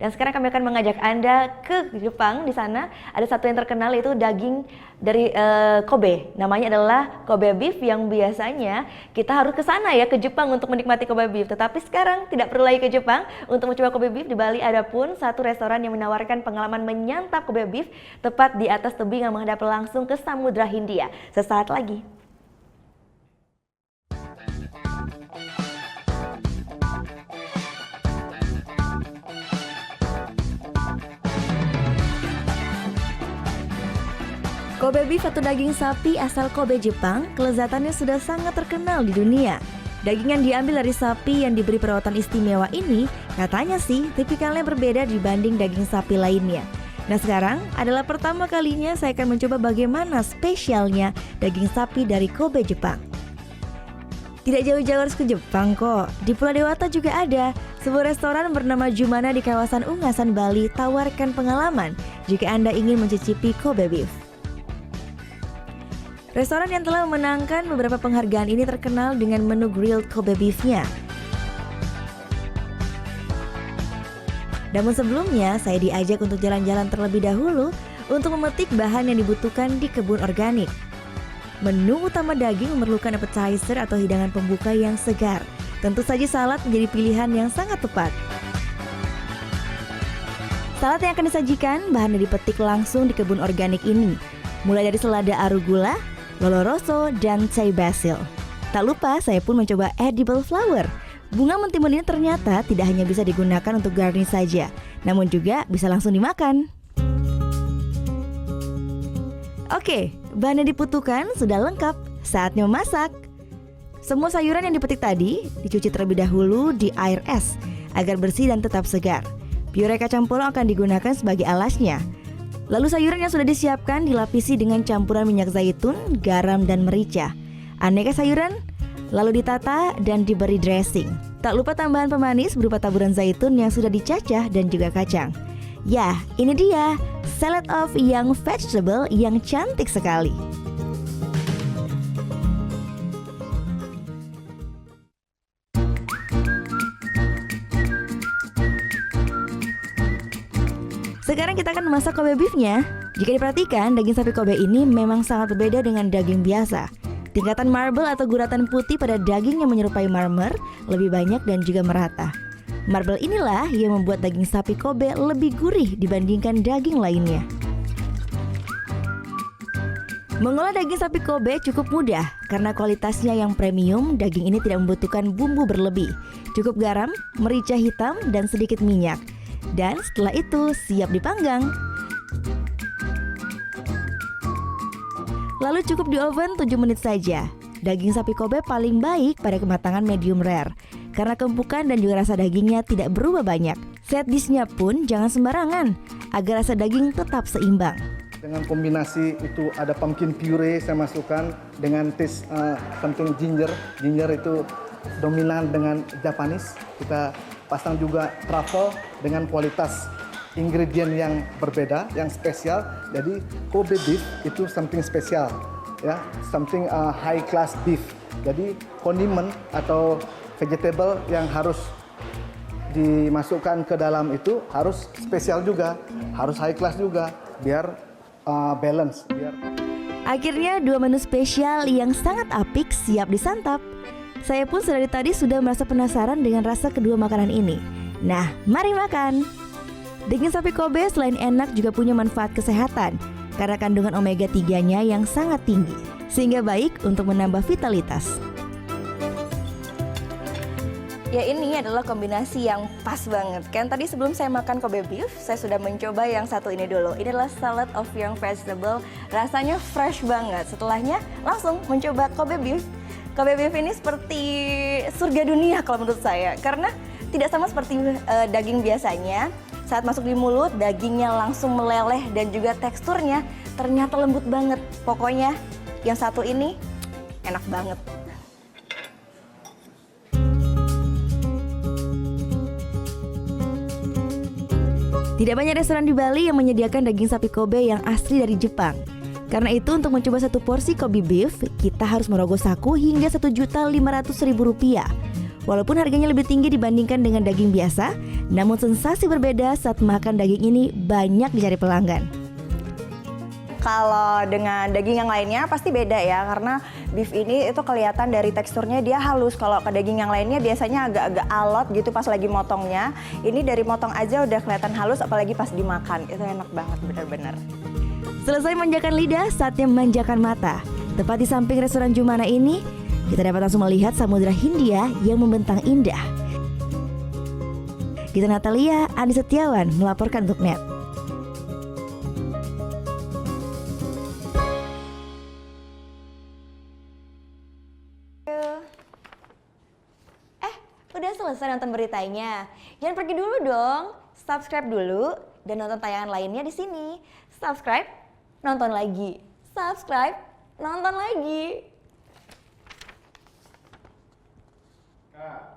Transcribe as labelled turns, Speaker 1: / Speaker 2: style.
Speaker 1: Dan sekarang kami akan mengajak Anda ke Jepang. Di sana ada satu yang terkenal, yaitu daging dari Kobe. Namanya adalah Kobe beef, yang biasanya kita harus ke sana ya, ke Jepang untuk menikmati Kobe beef. Tetapi sekarang tidak perlu lagi ke Jepang untuk mencoba Kobe beef. Di Bali ada pun satu restoran yang menawarkan pengalaman menyantap Kobe beef tepat di atas tebing yang menghadap langsung ke Samudra Hindia. Sesaat lagi. Kobe beef atau daging sapi asal Kobe, Jepang, kelezatannya sudah sangat terkenal di dunia. Daging yang diambil dari sapi yang diberi perawatan istimewa ini, katanya sih tipikalnya berbeda dibanding daging sapi lainnya. Nah, sekarang adalah pertama kalinya saya akan mencoba bagaimana spesialnya daging sapi dari Kobe, Jepang. Tidak jauh-jauh harus ke Jepang kok, di Pulau Dewata juga ada. Sebuah restoran bernama Jumana di kawasan Ungasan, Bali tawarkan pengalaman jika Anda ingin mencicipi Kobe beef. Restoran yang telah memenangkan beberapa penghargaan ini terkenal dengan menu grilled Kobe beef-nya. Namun sebelumnya, saya diajak untuk jalan-jalan terlebih dahulu untuk memetik bahan yang dibutuhkan di kebun organik. Menu utama daging memerlukan appetizer atau hidangan pembuka yang segar. Tentu saja salad menjadi pilihan yang sangat tepat. Salad yang akan disajikan bahannya dipetik langsung di kebun organik ini. Mulai dari selada arugula, lolo rosso, dan chai basil. Tak lupa saya pun mencoba edible flower. Bunga mentimun ini ternyata tidak hanya bisa digunakan untuk garnish saja, namun juga bisa langsung dimakan. Oke, bahan yang dibutuhkan sudah lengkap. Saatnya memasak. Semua sayuran yang dipetik tadi dicuci terlebih dahulu di air es agar bersih dan tetap segar. Puree kacang polong akan digunakan sebagai alasnya. Lalu sayuran yang sudah disiapkan dilapisi dengan campuran minyak zaitun, garam, dan merica. Aneka sayuran lalu ditata dan diberi dressing. Tak lupa tambahan pemanis berupa taburan zaitun yang sudah dicacah dan juga kacang. Ya, ini dia salad of young vegetable yang cantik sekali. Sekarang kita akan memasak Kobe beef-nya. Jika diperhatikan, daging sapi Kobe ini memang sangat berbeda dengan daging biasa. Tingkatan marble atau guratan putih pada daging yang menyerupai marmer lebih banyak dan juga merata. Marble inilah yang membuat daging sapi Kobe lebih gurih dibandingkan daging lainnya. Mengolah daging sapi Kobe cukup mudah karena kualitasnya yang premium. Daging ini tidak membutuhkan bumbu berlebih. Cukup garam, merica hitam, dan sedikit minyak. Dan setelah itu siap dipanggang. Lalu cukup di oven 7 menit saja. Daging sapi Kobe paling baik pada kematangan medium rare karena keempukan dan juga rasa dagingnya tidak berubah banyak. Set dishnya pun jangan sembarangan agar rasa daging tetap seimbang.
Speaker 2: Dengan kombinasi itu ada pumpkin puree saya masukkan dengan taste something ginger. Ginger itu dominan dengan Japanese. Kita pasang juga truffle dengan kualitas ingredient yang berbeda, yang spesial. Jadi Kobe beef itu something spesial, ya, something high class beef. Jadi kondimen atau vegetable yang harus dimasukkan ke dalam itu harus spesial juga, harus high class juga, biar balance.
Speaker 1: Akhirnya 2 menu spesial yang sangat apik siap disantap. Saya pun dari tadi sudah merasa penasaran dengan rasa kedua makanan ini. Nah, mari makan. Daging sapi Kobe selain enak juga punya manfaat kesehatan karena kandungan omega 3-nya yang sangat tinggi, sehingga baik untuk menambah vitalitas. Ya, ini adalah kombinasi yang pas banget. Kan tadi sebelum saya makan Kobe beef, saya sudah mencoba yang satu ini dulu. Ini adalah salad of young vegetable. Rasanya fresh banget. Setelahnya langsung mencoba Kobe beef. Kobe beef ini seperti surga dunia kalau menurut saya, karena tidak sama seperti daging biasanya. Saat masuk di mulut, dagingnya langsung meleleh dan juga teksturnya ternyata lembut banget. Pokoknya yang satu ini enak banget. Tidak banyak restoran di Bali yang menyediakan daging sapi Kobe yang asli dari Jepang. Karena itu untuk mencoba satu porsi Kobe beef, kita harus merogoh saku hingga Rp1.500.000. Walaupun harganya lebih tinggi dibandingkan dengan daging biasa, namun sensasi berbeda saat makan daging ini banyak dicari pelanggan.
Speaker 3: Kalau dengan daging yang lainnya pasti beda ya, karena beef ini itu kelihatan dari teksturnya dia halus. Kalau ke daging yang lainnya biasanya agak-agak alot gitu pas lagi motongnya. Ini dari motong aja udah kelihatan halus, apalagi pas dimakan. Itu enak banget bener-bener.
Speaker 1: Selesai manjakan lidah, saatnya manjakan mata. Tepat di samping restoran Jumana ini, kita dapat langsung melihat Samudra Hindia yang membentang indah. Gita Natalia, Andi Setiawan melaporkan untuk NET.
Speaker 4: Udah selesai nonton beritanya? Jangan pergi dulu dong. Subscribe dulu dan nonton tayangan lainnya di sini. Subscribe, nonton lagi. Subscribe, nonton lagi.
Speaker 2: Kak.